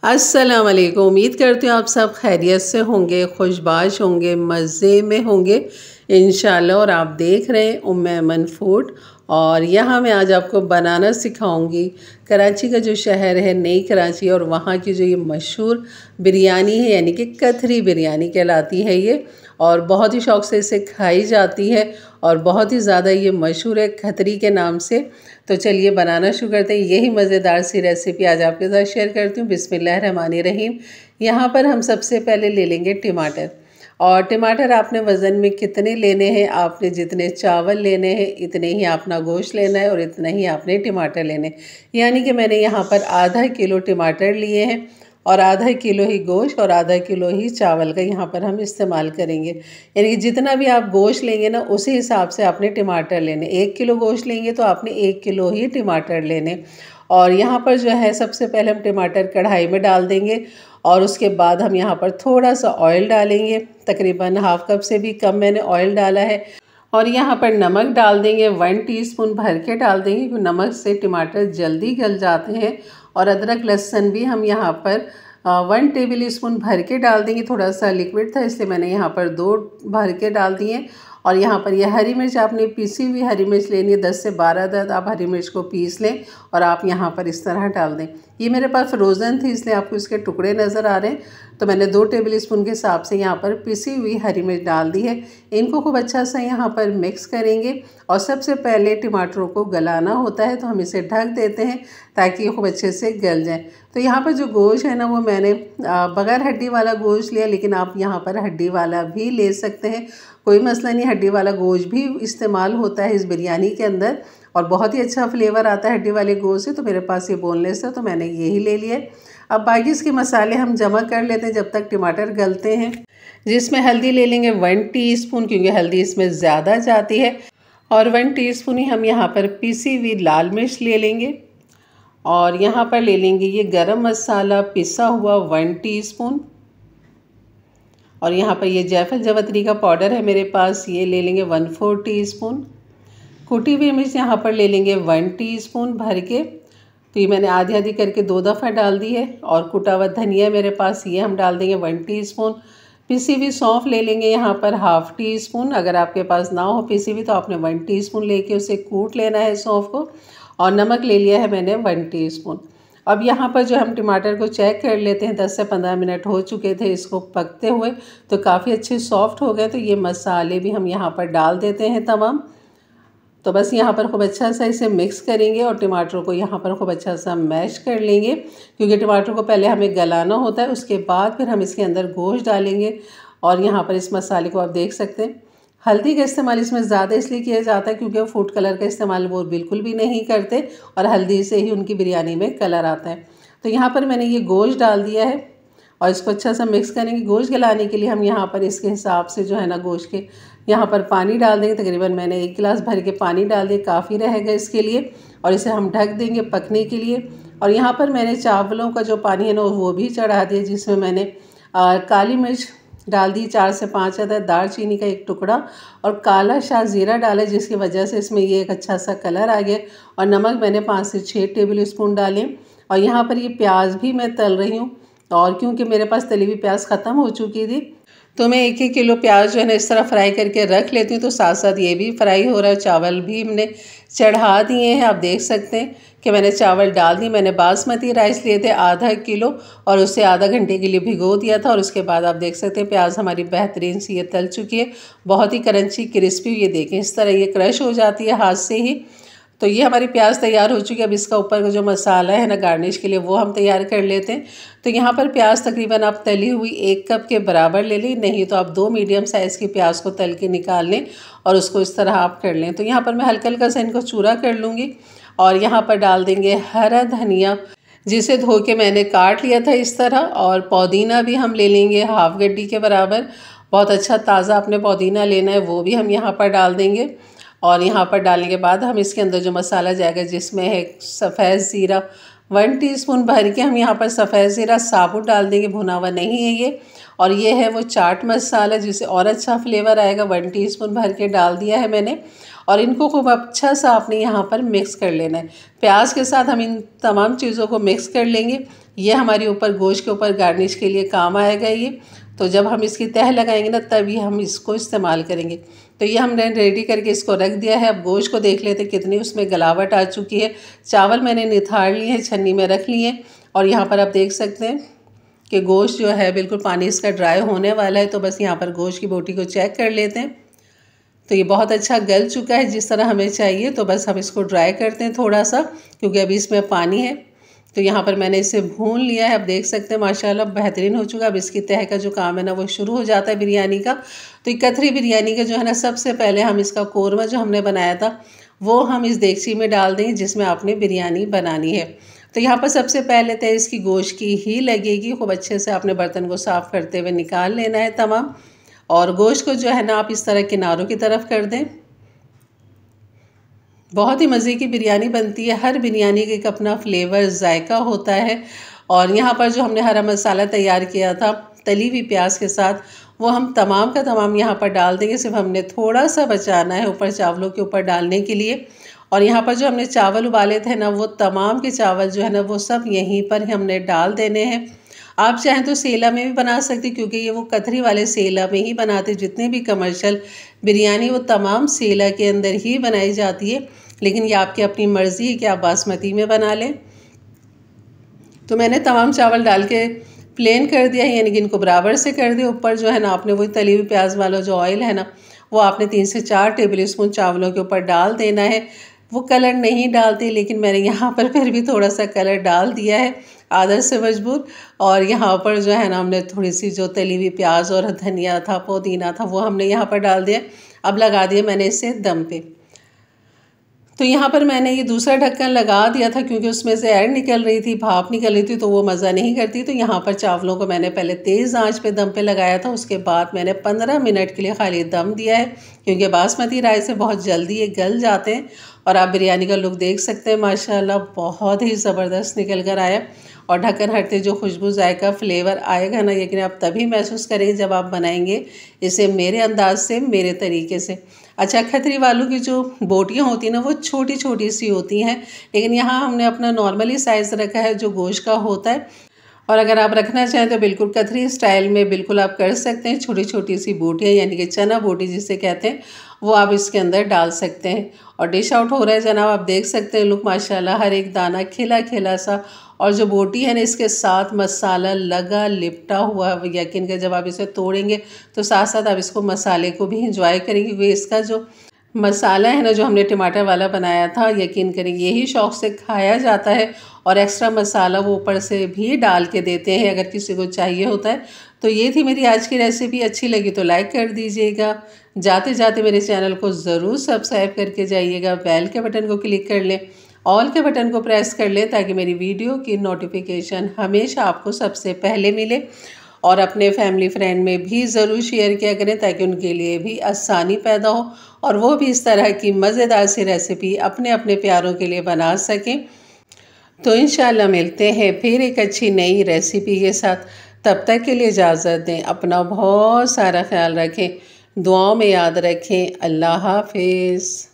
अस्सलाम वालेकुम। उम्मीद करती हूँ आप सब खैरियत से होंगे, खुशबाश होंगे, मज़े में होंगे इंशाल्लाह। और आप देख रहे हैं उम्मे अमन फूड। और यहाँ मैं आज आपको बनाना सिखाऊंगी कराची का जो शहर है नई कराची, और वहाँ की जो ये मशहूर बिरयानी है, यानी कि कथरी बिरयानी कहलाती है ये, और बहुत ही शौक़ से इसे खाई जाती है और बहुत ही ज़्यादा ये मशहूर है कथरी के नाम से। तो चलिए बनाना शुरू करते हैं। यही मज़ेदार सी रेसिपी आज आपके साथ शेयर करती हूँ। बिस्मिल्लाहिर्रहमानिर्रहीम। यहाँ पर हम सबसे पहले ले लेंगे टमाटर। और टमाटर आपने वज़न में कितने लेने हैं, आपने जितने चावल लेने हैं इतने ही अपना गोश्त लेना है और इतना ही आपने टमाटर लेने। यानी कि मैंने यहाँ पर आधा किलो टमाटर लिए हैं और आधा किलो ही गोश्त और आधा किलो ही चावल का यहाँ पर हम इस्तेमाल करेंगे। यानी कि जितना भी आप गोश्त लेंगे ना उसी हिसाब से आपने टमाटर लेने। 1 किलो गोश्त लेंगे तो आपने 1 किलो ही टमाटर लेने। और यहाँ पर जो है सबसे पहले हम टमाटर कढ़ाई में डाल देंगे और उसके बाद हम यहाँ पर थोड़ा सा ऑयल डालेंगे। तकरीबन हाफ़ कप से भी कम मैंने ऑयल डाला है। और यहाँ पर नमक डाल देंगे, 1 टीस्पून भर के डाल देंगे क्योंकि नमक से टमाटर जल्दी गल जाते हैं। और अदरक लहसुन भी हम यहाँ पर 1 टेबल स्पून भर के डाल देंगे। थोड़ा सा लिक्विड था इसलिए मैंने यहाँ पर 2 भर के डाल दिए। और यहाँ पर यह हरी मिर्च आपने पीसी हुई हरी मिर्च लेनी है, 10 से 12 अदद आप हरी मिर्च को पीस लें और आप यहाँ पर इस तरह डाल दें। ये मेरे पास फ्रोज़न थी इसलिए आपको इसके टुकड़े नज़र आ रहे हैं, तो मैंने 2 टेबल स्पून के हिसाब से यहाँ पर पिसी हुई हरी मिर्च डाल दी है। इनको खूब अच्छा सा यहाँ पर मिक्स करेंगे। और सबसे पहले टमाटरों को गलाना होता है तो हम इसे ढक देते हैं ताकि ये खूब अच्छे से गल जाए। तो यहाँ पर जो गोश्त है ना वो मैंने बग़ैर हड्डी वाला गोश्त लिया, लेकिन आप यहाँ पर हड्डी वाला भी ले सकते हैं, कोई मसला नहीं। हड्डी वाला गोश्त भी इस्तेमाल होता है इस बिरयानी के अंदर और बहुत ही अच्छा फ्लेवर आता है हड्डी वाले गोश्त से। तो मेरे पास ये बोनलेस है तो मैंने यही ले लिया। अब बाकी इसके मसाले हम जमा कर लेते हैं जब तक टमाटर गलते हैं। जिसमें हल्दी ले लेंगे 1 टीस्पून क्योंकि हल्दी इसमें ज़्यादा जाती है, और 1 टीस्पून ही हम यहाँ पर पीसी हुई लाल मिर्च ले लेंगे। और यहाँ पर ले लेंगे ये गरम मसाला पिसा हुआ 1 टीस्पून। और यहाँ पर ये जायफल जावित्री का पाउडर है मेरे पास, ये ले लेंगे 1/4 टीस्पून। कुटी हुई मिर्च यहाँ पर ले लेंगे 1 टीस्पून भर के, तो ये मैंने आधी आधी करके 2 दफ़ा डाल दी है। और कुटा हुआ धनिया मेरे पास, ये हम डाल देंगे 1 टीस्पून। पिसी हुई सौंफ ले लेंगे यहाँ पर 1/2 टीस्पून। अगर आपके पास ना हो पिसी हुई तो आपने 1 टीस्पून लेके उसे कूट लेना है सौंफ को। और नमक ले लिया है मैंने 1 टीस्पून। अब यहाँ पर जो हम टमाटर को चेक कर लेते हैं, 10 से 15 मिनट हो चुके थे इसको पकते हुए, तो काफ़ी अच्छे सॉफ्ट हो गए। तो ये मसाले भी हम यहाँ पर डाल देते हैं तमाम। तो बस यहाँ पर खूब अच्छा सा इसे मिक्स करेंगे और टमाटर को यहाँ पर खूब अच्छा सा मैश कर लेंगे क्योंकि टमाटर को पहले हमें गलाना होता है, उसके बाद फिर हम इसके अंदर गोश्त डालेंगे। और यहाँ पर इस मसाले को आप देख सकते हैं, हल्दी का इस्तेमाल इसमें ज़्यादा इसलिए किया जाता है क्योंकि वो फूड कलर का इस्तेमाल वो बिल्कुल भी नहीं करते और हल्दी से ही उनकी बिरयानी में कलर आता है। तो यहाँ पर मैंने ये गोश्त डाल दिया है और इसको अच्छा सा मिक्स करेंगे। गोश्त गलाने के लिए हम यहाँ पर इसके हिसाब से जो है ना गोश्त के यहाँ पर पानी डाल देंगे। तकरीबन मैंने 1 गिलास भर के पानी डाल दिया, काफ़ी रहेगा इसके लिए। और इसे हम ढक देंगे पकने के लिए। और यहाँ पर मैंने चावलों का जो पानी है ना वो भी चढ़ा दिया, जिसमें मैंने काली मिर्च डाल दी 4 से 5 अदद, दालचीनी का 1 टुकड़ा और काला शाह ज़ीरा डाला, जिसकी वजह से इसमें ये एक अच्छा सा कलर आ गया। और नमक मैंने 5 से 6 टेबल स्पून डाले। और यहाँ पर ये प्याज भी मैं तल रही हूँ, और क्योंकि मेरे पास तली हुई प्याज ख़त्म हो चुकी थी तो मैं 1-1 किलो प्याज जो है ना इस तरह फ्राई करके रख लेती हूँ। तो साथ साथ ये भी फ्राई हो रहा है। चावल भी हमने चढ़ा दिए हैं, आप देख सकते हैं कि मैंने चावल डाल दिए। मैंने बासमती राइस लिए थे आधा किलो और उसे आधा घंटे के लिए भिगो दिया था। और उसके बाद आप देख सकते हैं प्याज हमारी बेहतरीन सी ये तल चुकी है, बहुत ही क्रंची क्रिस्पी। ये देखें इस तरह ये क्रश हो जाती है हाथ से ही। तो ये हमारी प्याज तैयार हो चुकी है। अब इसका ऊपर का जो मसाला है ना गार्निश के लिए वो हम तैयार कर लेते हैं। तो यहाँ पर प्याज तकरीबन आप तली हुई 1 कप के बराबर ले लें, नहीं तो आप 2 मीडियम साइज़ की प्याज को तल के निकाल लें और उसको इस तरह आप कर लें। तो यहाँ पर मैं हल्का हल्का सा इनको चूरा कर लूँगी। और यहाँ पर डाल देंगे हरा धनिया, जिसे धो के मैंने काट लिया था इस तरह। और पुदीना भी हम ले लेंगे 1/2 गड्डी के बराबर, बहुत अच्छा ताज़ा आपने पुदीना लेना है, वो भी हम यहाँ पर डाल देंगे। और यहाँ पर डालने के बाद हम इसके अंदर जो मसाला जाएगा, जिसमें है सफ़ेद ज़ीरा 1 टीस्पून भर के हम यहाँ पर सफ़ेद ज़ीरा साबुत डाल देंगे, भुना हुआ नहीं है ये। और ये है वो चाट मसाला जिससे और अच्छा फ्लेवर आएगा, 1 टीस्पून भर के डाल दिया है मैंने। और इनको खूब अच्छा सा आपने यहाँ पर मिक्स कर लेना है। प्याज के साथ हम इन तमाम चीज़ों को मिक्स कर लेंगे ये हमारे ऊपर गोश्त के ऊपर गार्निश के लिए काम आएगा ये। तो जब हम इसकी तह लगाएंगे ना तभी हम इसको इस्तेमाल करेंगे। तो ये हमने रेडी करके इसको रख दिया है। अब गोश्त को देख लेते कितनी उसमें गलावट आ चुकी है। चावल मैंने निथाड़ लिए हैं, छन्नी में रख लिए और यहाँ पर आप देख सकते हैं कि गोश्त जो है बिल्कुल पानी इसका ड्राई होने वाला है। तो बस यहाँ पर गोश्त की बोटी को चेक कर लेते हैं। तो ये बहुत अच्छा गल चुका है जिस तरह हमें चाहिए। तो बस हम इसको ड्राई करते हैं थोड़ा सा, क्योंकि अभी इसमें पानी है। तो यहाँ पर मैंने इसे भून लिया है। अब देख सकते हैं माशाल्लाह बेहतरीन हो चुका है। अब इसकी तह का जो काम है ना वो शुरू हो जाता है बिरयानी का। तो ये कथरी बिरयानी का जो है ना, सबसे पहले हम इसका कोरमा जो हमने बनाया था वो हम इस देगची में डाल देंगे जिसमें आपने बिरयानी बनानी है। तो यहाँ पर सबसे पहले तय इसकी गोश्त की ही लगेगी। खूब अच्छे से आपने बर्तन को साफ़ करते हुए निकाल लेना है तमाम। और गोश्त को जो है ना आप इस तरह किनारों की तरफ कर दें। बहुत ही मज़े की बिरयानी बनती है। हर बिरयानी का एक अपना फ्लेवर जायका होता है। और यहाँ पर जो हमने हरा मसाला तैयार किया था तली हुई प्याज के साथ, वो हम तमाम का तमाम यहाँ पर डाल देंगे। सिर्फ हमने थोड़ा सा बचाना है ऊपर चावलों के ऊपर डालने के लिए। और यहाँ पर जो हमने चावल उबाले थे ना, वो तमाम के चावल जो है ना वो सब यहीं पर ही हमने डाल देने हैं। आप चाहें तो सेला में भी बना सकते, क्योंकि ये वो कथरी वाले सेला में ही बनाते। जितने भी कमर्शियल बिरयानी वो तमाम सेला के अंदर ही बनाई जाती है। लेकिन ये आपकी अपनी मर्ज़ी है कि आप बासमती में बना लें। तो मैंने तमाम चावल डाल के प्लेन कर दिया है, यानी कि इनको बराबर से कर दिया। ऊपर जो है ना आपने वही तली हुई प्याज वाला जो ऑयल है ना, वो आपने 3 से 4 टेबल स्पून चावलों के ऊपर डाल देना है। वो कलर नहीं डालते, लेकिन मैंने यहाँ पर फिर भी थोड़ा सा कलर डाल दिया है, आदत से मजबूर। और यहाँ पर जो है ना हमने थोड़ी सी जो तली हुई प्याज और धनिया था, पुदीना था, वो हमने यहाँ पर डाल दिया। अब लगा दिया मैंने इसे दम पे। तो यहाँ पर मैंने ये दूसरा ढक्कन लगा दिया था, क्योंकि उसमें से एयर निकल रही थी, भाप निकल रही थी, तो वो मज़ा नहीं करती। तो यहाँ पर चावलों को मैंने पहले तेज़ आंच पे दम पे लगाया था। उसके बाद मैंने 15 मिनट के लिए खाली दम दिया है, क्योंकि बासमती राइस से बहुत जल्दी ये गल जाते हैं। और आप बिरयानी का लुक देख सकते हैं, माशाल्लाह बहुत ही ज़बरदस्त निकल कर आया। और ढक्कन हटते जो खुशबू जायका फ्लेवर आएगा ना, लेकिन आप तभी महसूस करेंगे जब आप बनाएंगे इसे मेरे अंदाज से, मेरे तरीके से। अच्छा, खतरी वालों की जो बोटियाँ होती हैं ना, वो छोटी छोटी सी होती हैं, लेकिन यहाँ हमने अपना नॉर्मली साइज़ रखा है जो गोश्त का होता है। और अगर आप रखना चाहें तो बिल्कुल कथरी स्टाइल में बिल्कुल आप कर सकते हैं। छोटी छोटी सी बोटियाँ, यानी कि चना बोटी जिसे कहते हैं, वो आप इसके अंदर डाल सकते हैं। और डिश आउट हो रहा है जनाब, आप देख सकते हैं। लुक माशाल्लाह, हर एक दाना खिला खिला सा। और जो बोटी है ना, इसके साथ मसाला लगा लिपटा हुआ। यकीन कर जब आप इसे तोड़ेंगे तो साथ साथ आप इसको मसाले को भी इंजॉय करेंगे, क्योंकि इसका जो मसाला है ना जो हमने टमाटर वाला बनाया था, यकीन करें यही शौक़ से खाया जाता है। और एक्स्ट्रा मसाला वो ऊपर से भी डाल के देते हैं अगर किसी को चाहिए होता है। तो ये थी मेरी आज की रेसिपी। अच्छी लगी तो लाइक कर दीजिएगा। जाते जाते मेरे चैनल को ज़रूर सब्सक्राइब करके जाइएगा। बेल के बटन को क्लिक कर लें, ऑल के बटन को प्रेस कर लें, ताकि मेरी वीडियो की नोटिफिकेशन हमेशा आपको सबसे पहले मिले। और अपने फैमिली फ्रेंड में भी ज़रूर शेयर किया करें, ताकि उनके लिए भी आसानी पैदा हो और वो भी इस तरह की मज़ेदार सी रेसिपी अपने अपने प्यारों के लिए बना सकें। तो इंशाल्लाह मिलते हैं फिर एक अच्छी नई रेसिपी के साथ। तब तक के लिए इजाज़त दें। अपना बहुत सारा ख्याल रखें, दुआओं में याद रखें। अल्लाह हाफिज़।